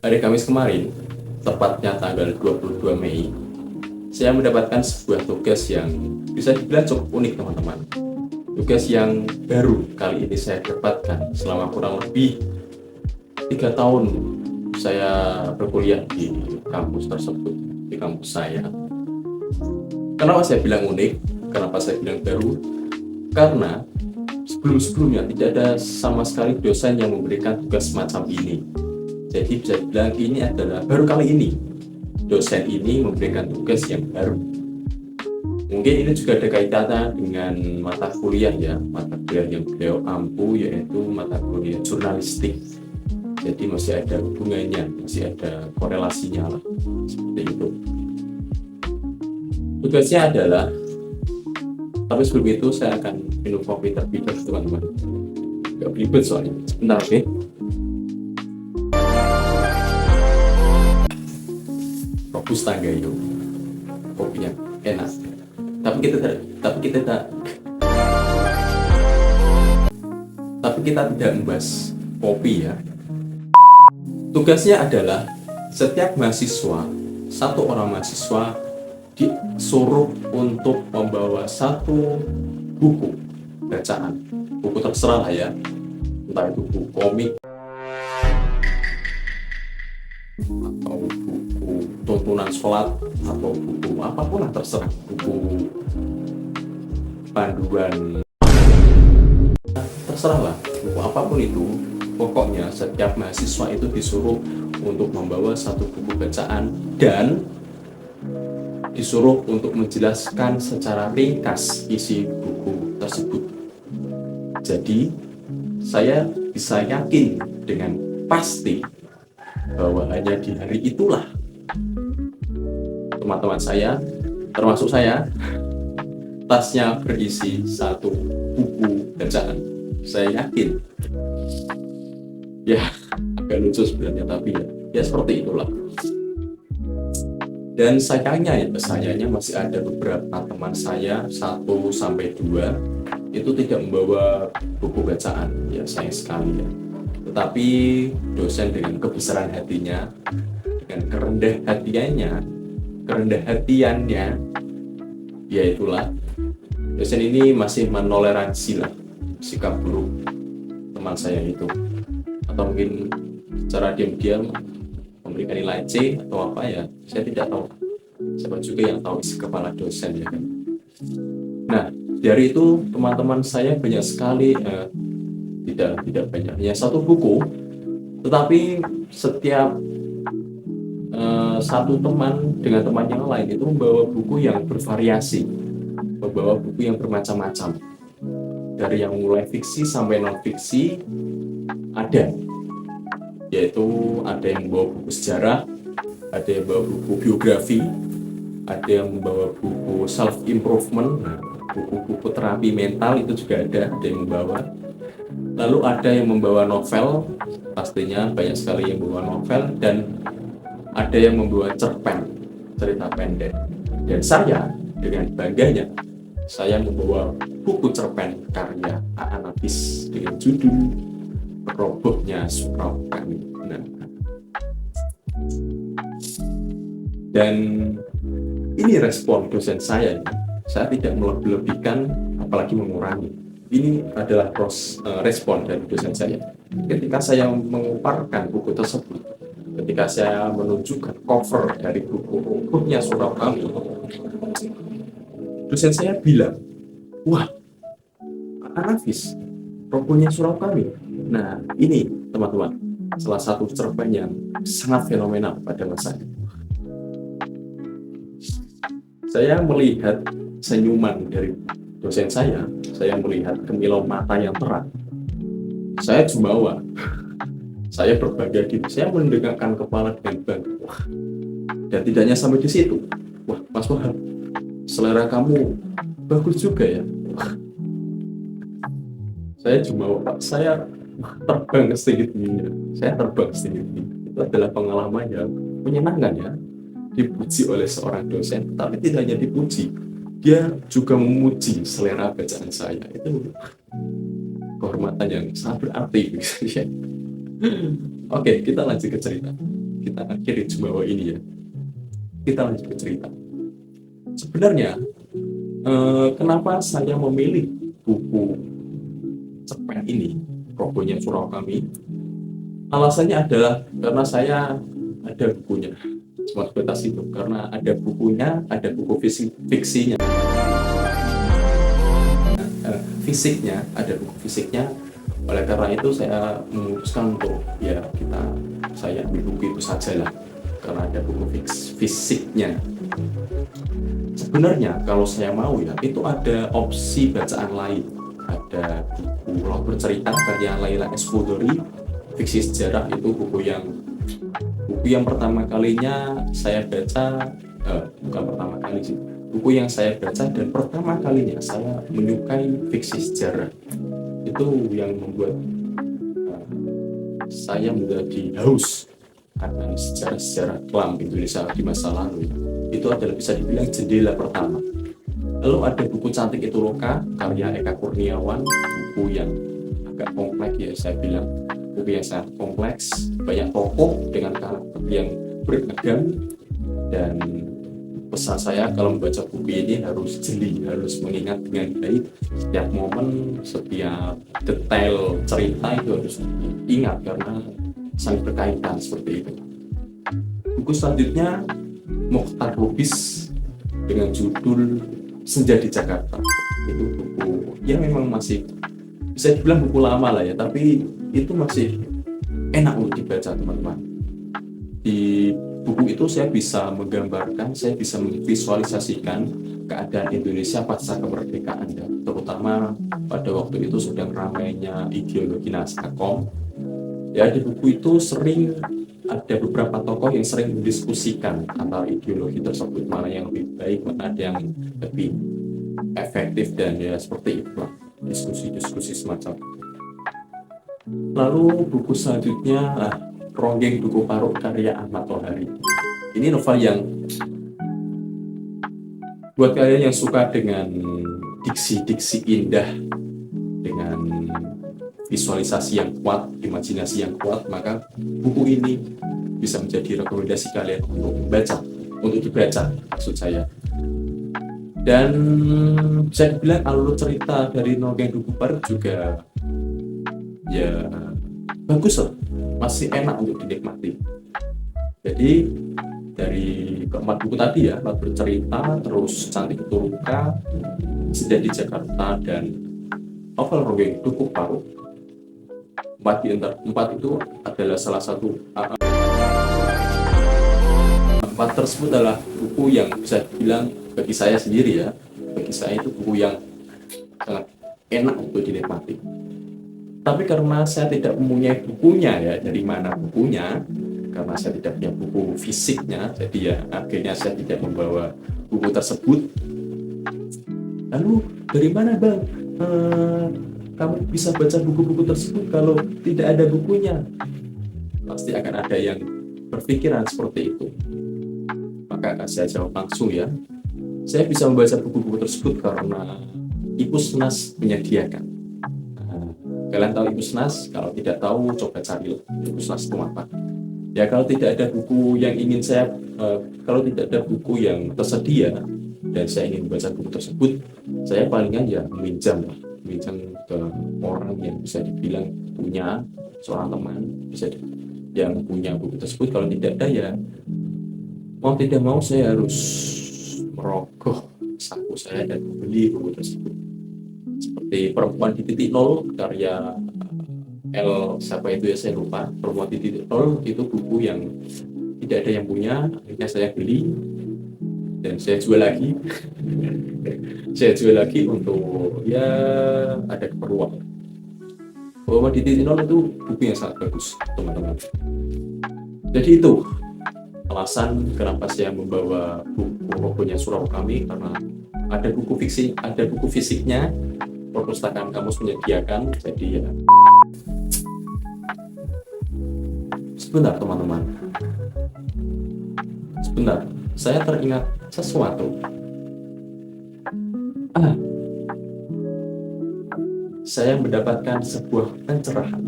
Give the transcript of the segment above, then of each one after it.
Hari Kamis kemarin, tepatnya tanggal 22 Mei, saya mendapatkan sebuah tugas yang bisa dibilang cukup unik, teman-teman. Tugas yang baru kali ini saya dapatkan selama kurang lebih 3 tahun saya berkuliah di kampus tersebut, di kampus saya. Kenapa saya bilang unik? Kenapa saya bilang baru? Karena sebelum-sebelumnya tidak ada sama sekali dosen yang memberikan tugas semacam ini. Jadi bisa dibilang ini adalah baru kali ini dosen ini memberikan tugas yang baru. Mungkin ini juga ada kaitannya dengan mata kuliah ya, mata kuliah yang beliau ampu yaitu mata kuliah jurnalistik. Jadi masih ada hubungannya, masih ada korelasinya lah, seperti itu. Tugasnya adalah, tapi sebelum itu saya akan minum kopi terlebih dahulu, teman-teman. Gak ribet soalnya. Sebentar, oke? Robusta Gayo, kopinya enak. Tapi kita tidak membahas kopi ya. Tugasnya adalah setiap mahasiswa, satu orang mahasiswa disuruh untuk membawa satu buku bacaan, buku terserah lah ya, entah itu buku komik atau buku tuntunan sholat atau buku apapun lah, terserah, buku panduan, terserah lah, buku apapun itu. Pokoknya setiap mahasiswa itu disuruh untuk membawa satu buku bacaan dan disuruh untuk menjelaskan secara ringkas isi buku tersebut. Jadi saya bisa yakin dengan pasti bahwa hanya di hari itulah teman-teman saya, termasuk saya, tasnya berisi satu buku bacaan. Saya yakin. Ya, agak lucu sebenarnya, tapi ya seperti itulah. Dan sayangnya masih ada beberapa teman saya, 1-2, itu tidak membawa buku bacaan. Ya, sayang sekali ya. Tetapi dosen dengan kebesaran hatinya, dengan kerendah hatiannya, ya itulah, dosen ini masih menoleransi lah sikap buruk teman saya itu, atau mungkin secara diam-diam memberikan nilai C atau apa ya, saya tidak tahu. Siapa juga yang tahu isi kepala dosen ya kan. Nah, dari itu teman-teman saya banyak sekali, tidak banyak, hanya satu buku, tetapi setiap satu teman dengan teman yang lain itu membawa buku yang bervariasi, membawa buku yang bermacam-macam, dari yang mulai fiksi sampai non fiksi ada, yaitu ada yang membawa buku sejarah, ada yang membawa buku biografi, ada yang membawa buku self improvement, buku-buku terapi mental itu juga ada yang membawa. Lalu ada yang membawa novel, pastinya banyak sekali yang membawa novel, dan ada yang membawa cerpen, cerita pendek. Dan saya dengan bangganya, saya membawa buku cerpen karya A.A. Nafis dengan judul Robohnya Surau Kami. Nah, dan ini respon dosen saya tidak melebih-lebihkan apalagi mengurangi. Ini adalah respon dari dosen saya ketika saya menguparkan buku tersebut, ketika saya menunjukkan cover dari buku Robohnya Surau Kami. Dosen saya bilang, wah, Nafis, Robohnya Surau Kami. Nah, ini teman-teman, salah satu cerpen yang sangat fenomenal pada masanya. Saya melihat senyuman dari dosen saya melihat kemilau mata yang terang. Saya jumawa, saya berbangga diri, saya mendengangkan kepala dengan bangga. Dan tidak hanya sampai di situ, wah, Mas Wahab, selera kamu bagus juga ya. Saya jumawa, Pak, saya terbang ke setinggi-tingginya. Saya terbang ke setinggi-tingginya. Itu adalah pengalaman yang menyenangkan ya, dipuji oleh seorang dosen, tapi tidak hanya dipuji, dia juga memuji selera bacaan saya. Itu kehormatan yang sangat berarti. Oke, kita lanjut ke cerita. Kita akhiri Jumawa ini ya. Kita lanjut ke cerita. Sebenarnya, kenapa saya memilih buku cerpen ini, Robohnya Surau Kami? Alasannya adalah karena saya ada bukunya. Cuma sebatas itu, karena ada bukunya, ada buku fiksinya. Fisiknya, ada buku fisiknya. Oleh karena itu saya memutuskan untuk saya ambil buku itu saja lah, karena ada buku fisiknya. Sebenarnya kalau saya mau ya, itu ada opsi bacaan lain. Ada buku Laut Bercerita karya Laila Escuderi, fiksi sejarah. Itu buku yang pertama kalinya saya baca, bukan pertama kali sih, buku yang saya baca dan pertama kalinya saya menyukai fiksi sejarah. Itu yang membuat saya menjadi haus akan sejarah-sejarah kelam Indonesia di masa lalu. Itu adalah bisa dibilang jendela pertama. Lalu ada buku Cantik Itu Loka karya Eka Kurniawan, buku yang agak kompleks ya, saya bilang buku yang sangat kompleks, banyak tokoh dengan karakter yang beragam. Dan pesan saya kalau membaca buku ini harus jeli, harus mengingat dengan baik setiap momen, setiap detail cerita itu harus diingat karena sangat berkaitan seperti itu. Buku selanjutnya Mokhtar Lubis dengan judul Senja di Jakarta. Itu buku yang memang masih bisa dibilang buku lama lah ya, tapi itu masih enak untuk dibaca teman-teman. Di buku itu saya bisa menggambarkan, saya bisa memvisualisasikan keadaan Indonesia pasca kemerdekaan ya, terutama pada waktu itu sedang ramainya ideologi naskah. Ya, di buku itu sering ada beberapa tokoh yang sering mendiskusikan antara ideologi tersebut, mana yang lebih baik, mana ada yang lebih efektif, dan ya seperti itu, diskusi-diskusi semacam. Lalu buku selanjutnya Ronggeng Duku Paruk karya Ahmad Tohari. Ini novel yang buat kalian yang suka dengan diksi-diksi indah, dengan visualisasi yang kuat, imajinasi yang kuat, maka buku ini bisa menjadi rekomendasi kalian untuk dibaca maksud saya. Dan bisa dibilang alur cerita dari Ronggeng Duku Paruk juga ya bagus lah, masih enak untuk dinikmati. Jadi dari keempat buku tadi ya, Laut Bercerita, terus Cantik Itu Loka, Senja di Jakarta, dan novel Ronggeng Duku Paruk, empat itu adalah salah satu empat tersebut adalah buku yang bisa dibilang bagi saya sendiri ya, bagi saya itu buku yang sangat enak untuk dinikmati. Tapi karena saya tidak mempunyai bukunya ya, dari mana bukunya? Karena saya tidak punya buku fisiknya, jadi ya akhirnya saya tidak membawa buku tersebut. Lalu dari mana bang? Kamu bisa baca buku-buku tersebut kalau tidak ada bukunya? Pasti akan ada yang berpikiran seperti itu. Maka akan saya jawab langsung ya. Saya bisa membaca buku-buku tersebut karena Ipusnas menyediakan. Kalian tahu Ipusnas? Kalau tidak tahu, coba cari Ipusnas itu apa. Ya kalau tidak ada buku yang kalau tidak ada buku yang tersedia dan saya ingin membaca buku tersebut, saya palingan ya meminjam ke orang yang bisa dibilang punya, seorang teman yang punya buku tersebut. Kalau tidak ada ya mau tidak mau saya harus merogoh saku saya dan membeli buku tersebut. Seperti Perempuan di Titik Nol karya siapa itu ya, saya lupa. Perempuan di Titik Nol itu buku yang tidak ada yang punya, akhirnya saya beli dan saya jual lagi. Saya jual lagi untuk ya ada keperluan. Perempuan di Titik Nol itu buku yang sangat bagus teman-teman. Jadi itu alasan kenapa saya membawa buku Robohnya Surau Kami, karena ada buku fisiknya, perpustakaan kamus menyediakan. Jadi ya sebentar teman-teman, saya teringat sesuatu. Saya mendapatkan sebuah pencerahan.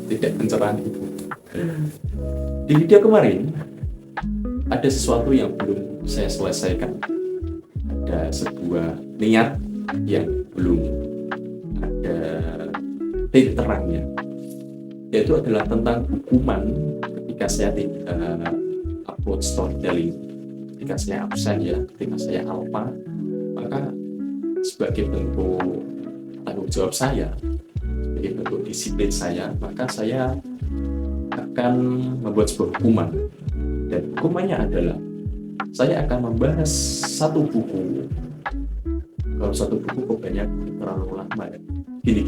Tidak tidak pencerahan itu. Di video kemarin ada sesuatu yang belum saya selesaikan, ada sebuah niat yang belum ada titik terangnya, yaitu adalah tentang hukuman ketika saya tidak upload storytelling, ketika saya absen ya, ketika saya alpha. Maka sebagai bentuk tanggung jawab saya, sebagai bentuk disiplin saya, maka saya akan membuat sebuah hukuman. Dan hukumannya adalah saya akan membahas satu buku. Kalau satu buku kok banyak, terlalu lama ya. Gini,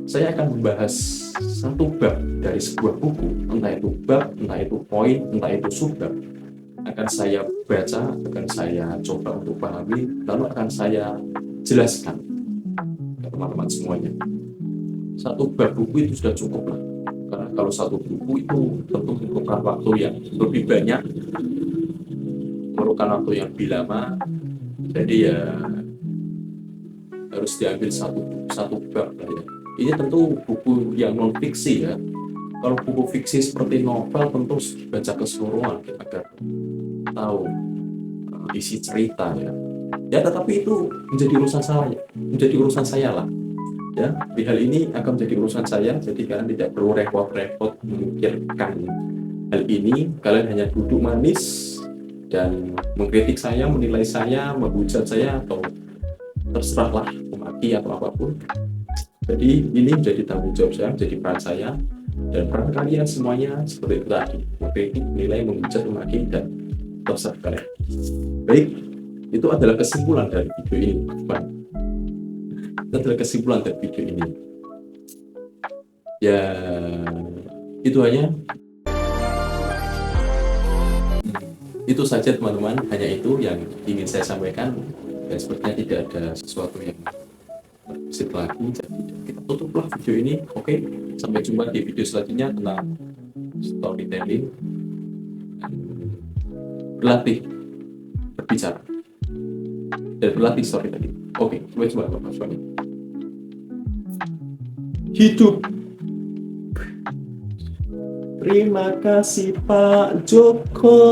saya akan membahas satu bab dari sebuah buku, entah itu bab, entah itu poin, entah itu subbab. Akan saya baca, akan saya coba untuk pahami, lalu akan saya jelaskan ke teman-teman semuanya. Satu bab buku itu sudah cukup lah, karena kalau satu buku itu tentu memerlukan waktu yang lebih banyak, memerlukan waktu yang lebih lama. Jadi ya harus diambil satu bab lah ya. Ini tentu buku yang non fiksi ya. Kalau buku fiksi seperti novel tentu baca keseluruhan agar tahu isi cerita ya. Ya tetapi itu menjadi urusan saya lah. Ya, di hal ini akan menjadi urusan saya. Jadi kalian tidak perlu repot-repot memikirkan hal ini. Kalian hanya duduk manis dan mengkritik saya, menilai saya, menghujat saya, atau terserahlah memaki atau apapun. Jadi ini menjadi tanggung jawab saya, menjadi peran saya, dan peran kalian semuanya seperti itu tadi, mengkritik, menilai, menghujat, memaki, dan terserah kalian. Baik, itu adalah kesimpulan dari video ini, teman. Itu adalah kesimpulan dari video ini. Ya, itu hanya. Itu saja teman-teman, hanya itu yang ingin saya sampaikan. Dan sepertinya tidak ada sesuatu yang bersih lagi, jadi kita tutuplah video ini. Oke, sampai jumpa di video selanjutnya tentang storytelling, berlatih berbicara dan berlatih storytelling. Oke, sampai jumpa Bapak Suami. Hidup. Terima kasih Pak Joko.